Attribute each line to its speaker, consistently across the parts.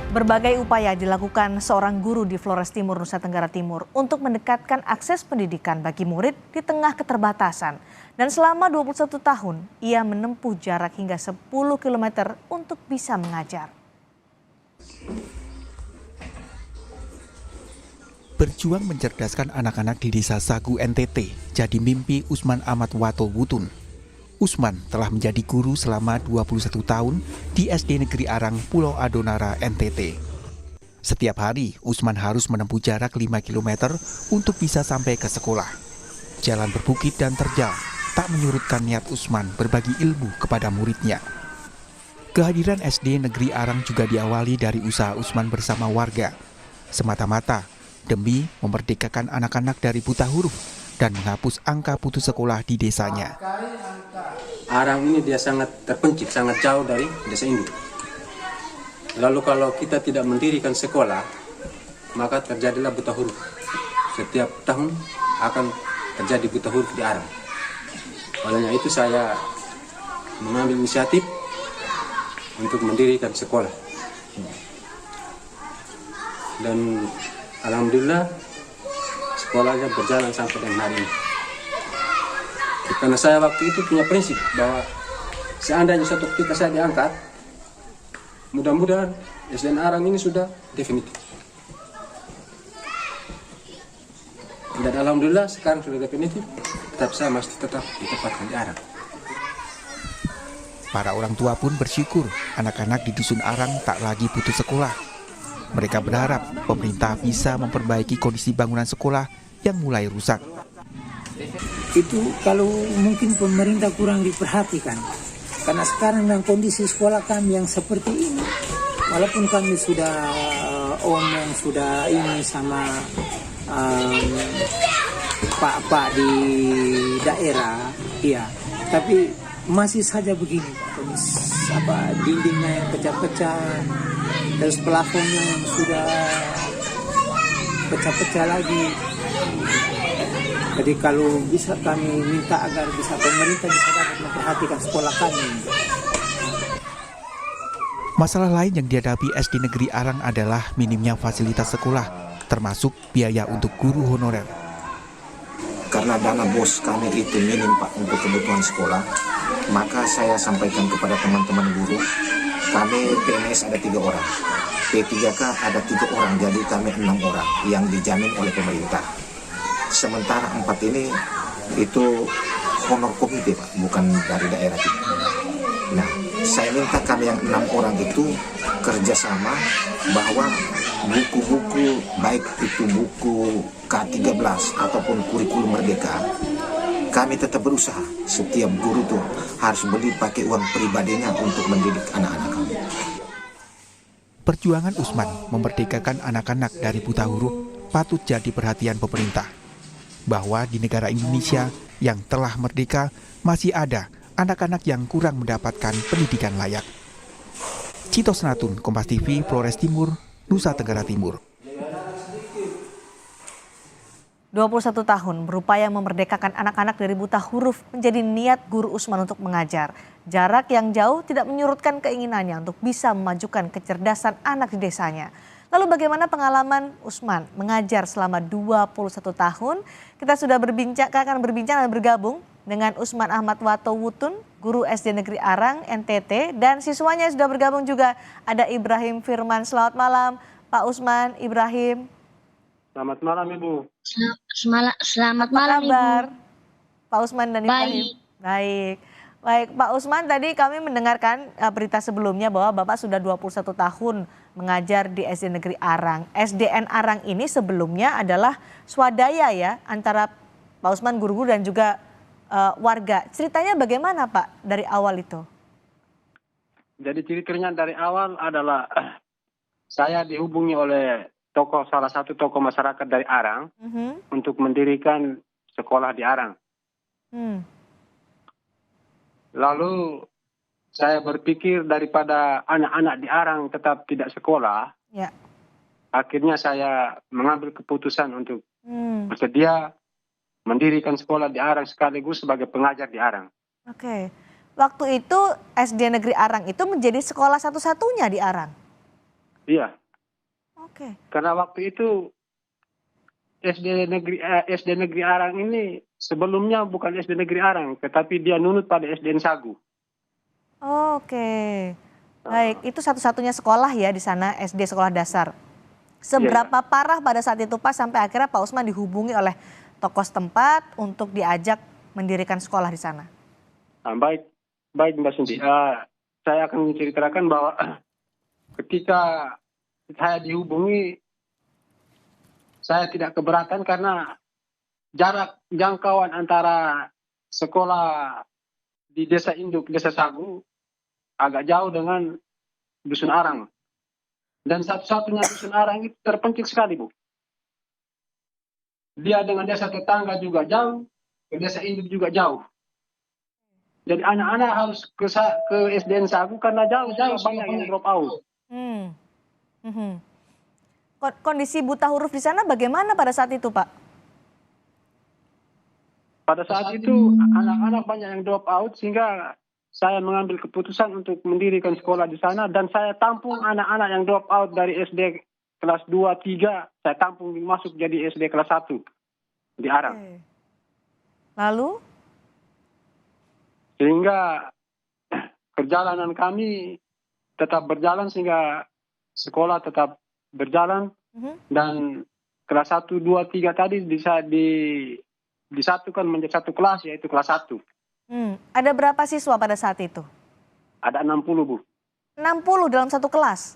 Speaker 1: Berbagai upaya dilakukan seorang guru di Flores Timur, Nusa Tenggara Timur untuk mendekatkan akses pendidikan bagi murid di tengah keterbatasan. Dan selama 21 tahun, ia menempuh jarak hingga 10 km untuk bisa mengajar.
Speaker 2: Berjuang mencerdaskan anak-anak di Desa Sagu NTT jadi mimpi Usman Ahmad Wato Wutun. Usman telah menjadi guru selama 21 tahun di SD Negeri Arang, Pulau Adonara, NTT. Setiap hari, Usman harus menempuh jarak 5 km untuk bisa sampai ke sekolah. Jalan berbukit dan terjal tak menyurutkan niat Usman berbagi ilmu kepada muridnya. Kehadiran SD Negeri Arang juga diawali dari usaha Usman bersama warga, semata-mata demi memerdekakan anak-anak dari buta huruf dan menghapus angka putus sekolah di desanya.
Speaker 3: Arang ini dia sangat terpencil, sangat jauh dari desa induk. Lalu kalau kita tidak mendirikan sekolah, maka terjadilah buta huruf. Setiap tahun akan terjadi buta huruf di Arang. Olehnya itu saya mengambil inisiatif untuk mendirikan sekolah. Dan alhamdulillah sekolahnya berjalan sampai dengan hari ini. Karena saya waktu itu punya prinsip bahwa seandainya suatu ketika saya diangkat, mudah-mudahan SDN Arang ini sudah definitif. Dan alhamdulillah sekarang sudah definitif, tetap saya masih tetap ditempatkan di Arang.
Speaker 2: Para orang tua pun bersyukur anak-anak di Dusun Arang tak lagi putus sekolah. Mereka berharap pemerintah bisa memperbaiki kondisi bangunan sekolah yang mulai rusak.
Speaker 4: Itu kalau mungkin pemerintah kurang diperhatikan. Karena sekarang dengan kondisi sekolah kami yang seperti ini, walaupun kami sudah omong, sudah ini sama pak-pak di daerah, iya, tapi masih saja begini. Dindingnya yang pecah-pecah, terus plafonnya yang sudah pecah-pecah lagi. Jadi kalau bisa kami minta agar bisa pemerintah bisa dapat memperhatikan sekolah kami.
Speaker 2: Masalah lain yang dihadapi SD Negeri Arang adalah minimnya fasilitas sekolah, termasuk biaya untuk guru honorer.
Speaker 5: Karena dana bos kami itu minim Pak untuk kebutuhan sekolah, maka saya sampaikan kepada teman-teman guru, kami PNS ada 3 orang, P3K ada 3 orang, jadi kami 6 orang yang dijamin oleh pemerintah. Sementara 4 ini itu honor komite Pak, bukan dari daerah kita. Nah, saya minta kami yang 6 orang itu kerjasama bahwa buku-buku, baik itu buku K13 ataupun kurikulum Merdeka, kami tetap berusaha. Setiap guru tuh harus beli pakai uang pribadinya untuk mendidik anak-anak kami.
Speaker 2: Perjuangan Usman memerdekakan anak-anak dari buta huruf patut jadi perhatian pemerintah. Bahwa di negara Indonesia yang telah merdeka masih ada anak-anak yang kurang mendapatkan pendidikan layak. Cito Senatun, Kompas TV, Flores Timur, Nusa Tenggara Timur.
Speaker 1: 21 tahun berupaya memerdekakan anak-anak dari buta huruf menjadi niat guru Usman untuk mengajar. Jarak yang jauh tidak menyurutkan keinginannya untuk bisa memajukan kecerdasan anak di desanya. Lalu bagaimana pengalaman Usman mengajar selama 21 tahun? Kita sudah akan berbincang dan bergabung dengan Usman Ahmad Wato Wutun, guru SD Negeri Arang, NTT. Dan siswanya sudah bergabung juga ada Ibrahim Firman. Selamat malam Pak Usman, Ibrahim.
Speaker 3: Selamat malam Ibu.
Speaker 6: Selamat malam Ibu.
Speaker 1: Kabar Pak Usman dan Ibrahim? Baik Pak Usman, tadi kami mendengarkan berita sebelumnya bahwa Bapak sudah 21 tahun mengajar di SD Negeri Arang. SDN Arang ini sebelumnya adalah swadaya ya antara Pak Usman guru-guru dan juga warga. Ceritanya bagaimana Pak dari awal itu?
Speaker 3: Jadi ceritanya dari awal adalah saya dihubungi oleh salah satu tokoh masyarakat dari Arang untuk mendirikan sekolah di Arang. Lalu saya berpikir daripada anak-anak di Arang tetap tidak sekolah, akhirnya saya mengambil keputusan untuk bersedia mendirikan sekolah di Arang sekaligus sebagai pengajar di Arang.
Speaker 1: Oke. Waktu itu SD Negeri Arang itu menjadi sekolah satu-satunya di Arang?
Speaker 3: Iya.
Speaker 1: Oke.
Speaker 3: Karena waktu itu SD Negeri Arang ini sebelumnya bukan SD Negeri Arang, tetapi dia nunut pada SDN Sagu.
Speaker 1: Oke. Baik, itu satu-satunya sekolah ya di sana, SD sekolah dasar. Seberapa parah pada saat itu Pak sampai akhirnya Pak Usman dihubungi oleh tokoh setempat untuk diajak mendirikan sekolah di sana?
Speaker 3: Baik Mbak Cindy. Saya akan menceritakan bahwa ketika saya dihubungi, saya tidak keberatan karena jarak jangkauan antara sekolah di desa induk, desa Sagu, agak jauh dengan Dusun Arang. Dan satu-satunya Dusun Arang itu terpencil sekali, Bu. Dia dengan desa tetangga juga jauh, ke desa induk juga jauh. Jadi anak-anak harus ke SDN Sagu karena jauh-jauh banyak yang drop out.
Speaker 1: Kondisi buta huruf di sana bagaimana pada saat itu Pak?
Speaker 3: Pada saat itu anak-anak banyak yang drop out sehingga saya mengambil keputusan untuk mendirikan sekolah di sana dan saya tampung anak-anak yang drop out dari SD kelas 2, 3, saya tampung masuk jadi SD kelas 1 di Arang.
Speaker 1: Oke. Lalu?
Speaker 3: Sehingga perjalanan kami tetap berjalan sehingga sekolah tetap berjalan dan kelas 1, 2, 3 tadi bisa disatukan menjadi satu kelas yaitu kelas 1.
Speaker 1: Ada berapa siswa pada saat itu?
Speaker 3: Ada 60, Bu.
Speaker 1: 60 dalam satu kelas?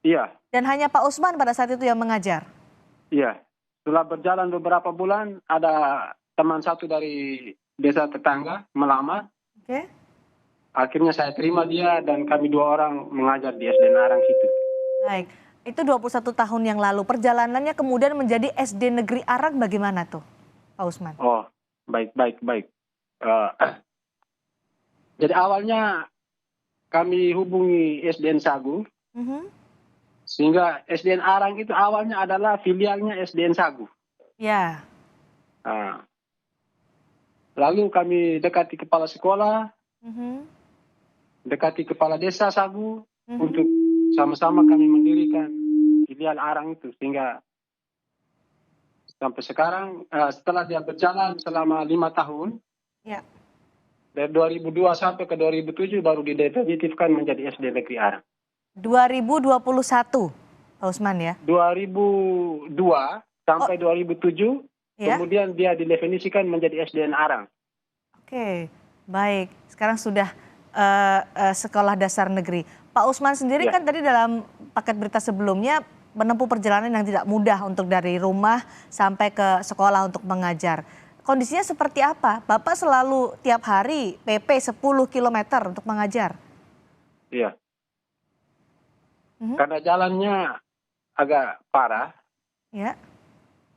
Speaker 3: Iya.
Speaker 1: Dan hanya Pak Usman pada saat itu yang mengajar?
Speaker 3: Iya. Setelah berjalan beberapa bulan, ada teman satu dari desa tetangga melamar.
Speaker 1: Oke.
Speaker 3: Akhirnya saya terima dia dan kami 2 orang mengajar di SDN Arang situ.
Speaker 1: Baik, itu 21 tahun yang lalu. Perjalanannya kemudian menjadi SD Negeri Arang bagaimana tuh, Pak Usman?
Speaker 3: Oh, baik. Jadi awalnya kami hubungi SDN Sagu, sehingga SDN Arang itu awalnya adalah filialnya SDN Sagu.
Speaker 1: Ya.
Speaker 3: Lalu kami dekati kepala sekolah, dekati kepala desa Sagu, untuk sama-sama kami mendirikan filial Arang itu. Sehingga sampai sekarang, setelah dia berjalan selama 5 tahun,
Speaker 1: Ya.
Speaker 3: dari 2002 sampai ke 2007 baru didefinitifkan menjadi SD Negeri Arang.
Speaker 1: 2021, Pak Usman ya?
Speaker 3: 2002 sampai 2007,
Speaker 1: Ya.
Speaker 3: kemudian dia didefinisikan menjadi SDN Arang.
Speaker 1: Oke, baik. Sekarang sudah sekolah dasar negeri. Pak Usman sendiri kan tadi dalam paket berita sebelumnya menempuh perjalanan yang tidak mudah untuk dari rumah sampai ke sekolah untuk mengajar. Kondisinya seperti apa? Bapak selalu tiap hari PP 10 km untuk mengajar?
Speaker 3: Iya. Karena jalannya agak parah,
Speaker 1: Ya.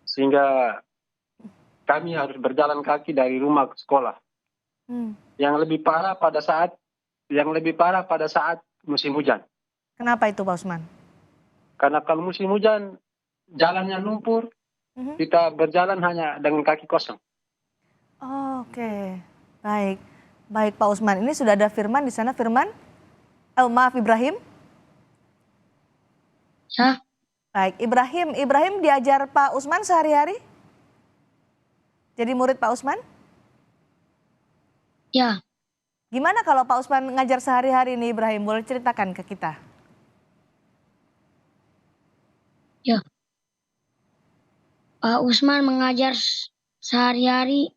Speaker 3: sehingga kami harus berjalan kaki dari rumah ke sekolah. Yang lebih parah pada saat musim hujan.
Speaker 1: Kenapa itu Pak Usman?
Speaker 3: Karena kalau musim hujan jalannya lumpur, kita berjalan hanya dengan kaki kosong.
Speaker 1: Oke, baik. Baik Pak Usman, ini sudah ada Firman di sana. Firman? Maaf, Ibrahim?
Speaker 6: Ya,
Speaker 1: Baik, Ibrahim diajar Pak Usman sehari-hari? Jadi murid Pak Usman?
Speaker 6: ya.
Speaker 1: Gimana kalau Pak Usman ngajar sehari-hari nih Ibrahim? Boleh ceritakan ke kita?
Speaker 6: Ya. Pak Usman mengajar sehari-hari.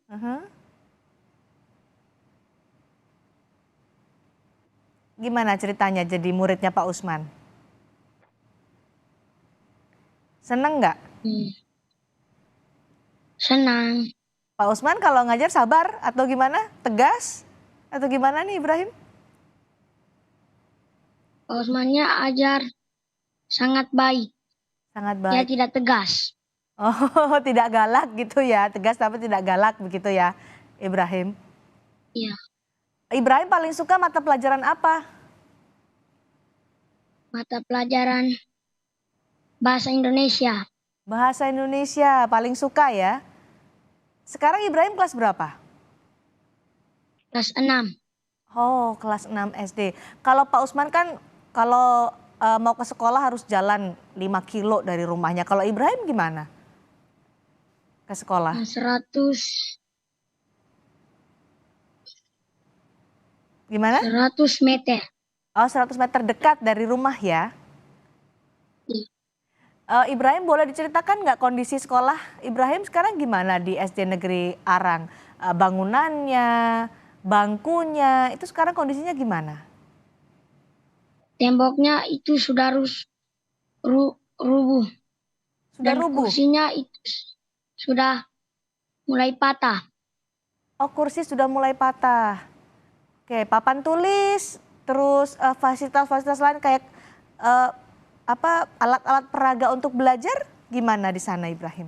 Speaker 1: Gimana ceritanya jadi muridnya Pak Usman? Seneng nggak?
Speaker 6: Senang.
Speaker 1: Pak Usman kalau ngajar sabar atau gimana? Tegas? Atau gimana nih Ibrahim?
Speaker 6: Pak Usmannya ajar sangat baik.
Speaker 1: Sangat
Speaker 6: Dia
Speaker 1: baik.
Speaker 6: tidak tegas.
Speaker 1: Oh, tidak galak gitu ya. Tegas tapi tidak galak begitu ya, Ibrahim.
Speaker 6: Iya.
Speaker 1: Ibrahim paling suka mata pelajaran apa?
Speaker 6: Mata pelajaran bahasa Indonesia.
Speaker 1: Bahasa Indonesia paling suka ya. Sekarang Ibrahim kelas berapa?
Speaker 6: Kelas 6.
Speaker 1: Oh, kelas 6 SD. Kalau Pak Usman kan kalau mau ke sekolah harus jalan 5 kilo dari rumahnya. Kalau Ibrahim gimana? Ke sekolah?
Speaker 6: 100
Speaker 1: Gimana?
Speaker 6: 100 meter.
Speaker 1: Oh, 100 meter dekat dari rumah ya.
Speaker 6: Iya.
Speaker 1: Ibrahim, boleh diceritakan nggak kondisi sekolah Ibrahim sekarang gimana di SD Negeri Arang? Bangunannya, bangkunya, itu sekarang kondisinya gimana?
Speaker 6: Temboknya itu sudah rubuh
Speaker 1: Sudah
Speaker 6: dan
Speaker 1: rubuh?
Speaker 6: kursinya itu sudah mulai patah.
Speaker 1: Oh, kursi sudah mulai patah. Oke, papan tulis, terus fasilitas-fasilitas lain kayak eh, alat-alat peraga untuk belajar gimana di sana, Ibrahim?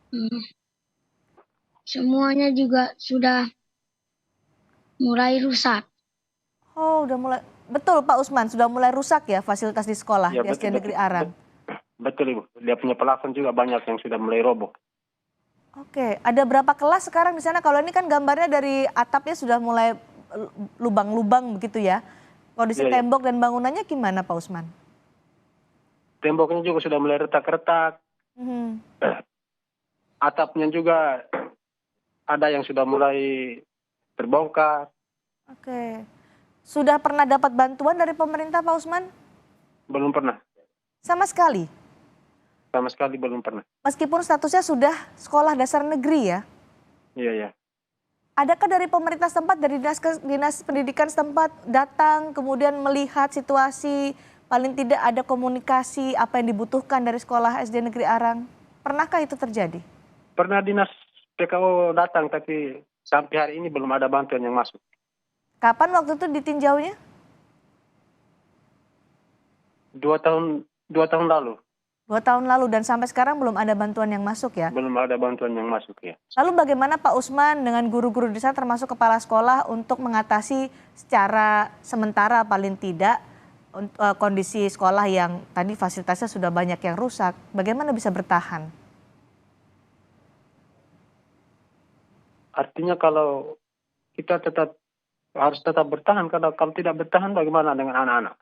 Speaker 6: Hmm, Semuanya juga sudah mulai rusak.
Speaker 1: Oh, udah mulai. Betul Pak Usman, sudah mulai rusak ya fasilitas di sekolah
Speaker 7: Ya
Speaker 1: di SD Negeri Arang.
Speaker 7: betul Ibu. Dia punya pelafon juga banyak yang sudah mulai roboh.
Speaker 1: Oke, ada berapa kelas sekarang di sana? Kalau ini kan gambarnya dari atapnya sudah mulai lubang-lubang begitu ya. Kondisi
Speaker 7: Iya, iya.
Speaker 1: tembok dan bangunannya gimana Pak Usman?
Speaker 7: Temboknya juga sudah mulai retak-retak.
Speaker 1: Mhm.
Speaker 7: Atapnya juga ada yang sudah mulai terbongkar.
Speaker 1: Oke. Sudah pernah dapat bantuan dari pemerintah Pak Usman?
Speaker 7: Belum pernah.
Speaker 1: Sama sekali.
Speaker 7: Sama sekali belum pernah.
Speaker 1: Meskipun statusnya sudah sekolah dasar negeri ya.
Speaker 7: Iya, iya.
Speaker 1: Adakah dari pemerintah setempat, dari dinas pendidikan setempat datang kemudian melihat situasi, paling tidak ada komunikasi apa yang dibutuhkan dari sekolah SD Negeri Arang? Pernahkah itu terjadi?
Speaker 7: Pernah dinas PKO datang tapi sampai hari ini belum ada bantuan yang masuk.
Speaker 1: Kapan waktu itu ditinjaunya?
Speaker 7: 2 tahun lalu
Speaker 1: 2 tahun lalu dan sampai sekarang belum ada bantuan yang masuk ya.
Speaker 7: belum ada bantuan yang masuk ya.
Speaker 1: Lalu bagaimana Pak Usman dengan guru-guru di sana termasuk kepala sekolah untuk mengatasi secara sementara paling tidak kondisi sekolah yang tadi fasilitasnya sudah banyak yang rusak. Bagaimana bisa bertahan?
Speaker 7: Artinya kalau kita harus tetap bertahan, karena kalau tidak bertahan bagaimana dengan anak-anak?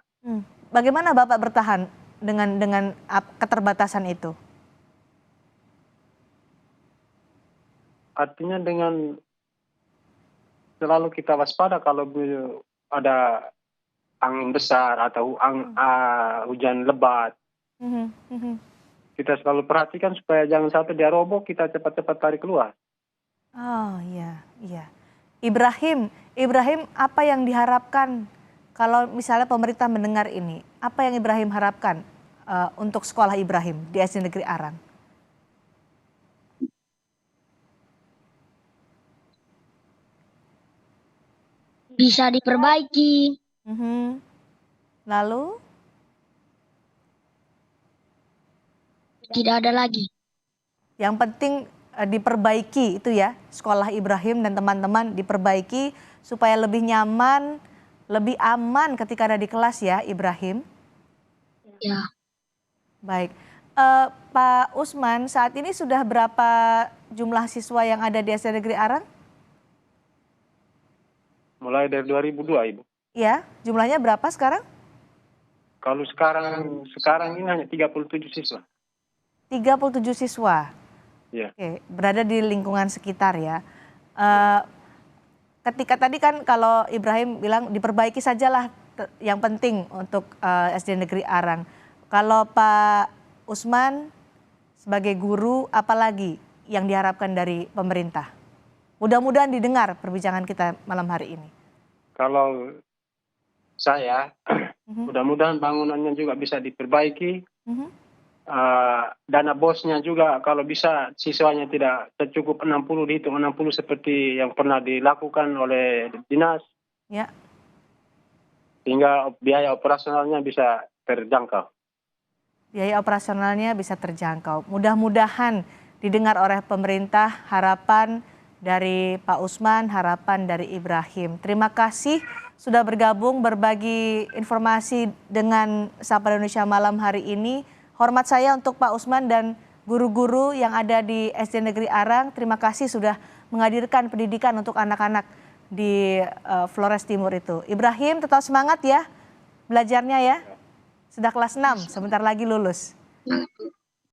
Speaker 1: Bagaimana Bapak bertahan dengan keterbatasan itu?
Speaker 7: Artinya dengan selalu kita waspada kalau ada angin besar atau hujan lebat. Kita selalu perhatikan supaya jangan sampai dia roboh, kita cepat-cepat tarik keluar.
Speaker 1: Oh iya, iya. Ibrahim, apa yang diharapkan kalau misalnya pemerintah mendengar ini? Apa yang Ibrahim harapkan untuk sekolah Ibrahim di SD Negeri Arang?
Speaker 6: Bisa diperbaiki.
Speaker 1: Lalu?
Speaker 6: Tidak ada lagi.
Speaker 1: Yang penting diperbaiki itu ya, sekolah Ibrahim dan teman-teman diperbaiki supaya lebih nyaman, lebih aman ketika ada di kelas ya Ibrahim.
Speaker 6: Ya,
Speaker 1: Baik, Pak Usman, saat ini sudah berapa jumlah siswa yang ada di SD Negeri Arang?
Speaker 7: Mulai dari 2002 Ibu.
Speaker 1: Ya, jumlahnya berapa sekarang?
Speaker 7: Kalau sekarang ini hanya 37 siswa.
Speaker 1: 37 siswa.
Speaker 7: Ya.
Speaker 1: Oke, berada di lingkungan sekitar ya. Ketika tadi kan kalau Ibrahim bilang diperbaiki sajalah yang penting untuk SD Negeri Arang. Kalau Pak Usman sebagai guru, apalagi yang diharapkan dari pemerintah? Mudah-mudahan didengar perbincangan kita malam hari ini.
Speaker 7: Kalau saya, mudah-mudahan bangunannya juga bisa diperbaiki. Dana bosnya juga kalau bisa siswanya tidak cukup 60, dihitung 60 seperti yang pernah dilakukan oleh dinas.
Speaker 1: Ya.
Speaker 7: Sehingga biaya operasionalnya bisa terjangkau.
Speaker 1: Biaya operasionalnya bisa terjangkau. Mudah-mudahan didengar oleh pemerintah, harapan dari Pak Usman, harapan dari Ibrahim. Terima kasih sudah bergabung berbagi informasi dengan Sapa Indonesia malam hari ini. Hormat saya untuk Pak Usman dan guru-guru yang ada di SD Negeri Arang. Terima kasih sudah menghadirkan pendidikan untuk anak-anak di Flores Timur itu. Ibrahim tetap semangat ya. belajarnya ya. Sudah kelas 6, sebentar lagi lulus.
Speaker 6: Semangat, Bu.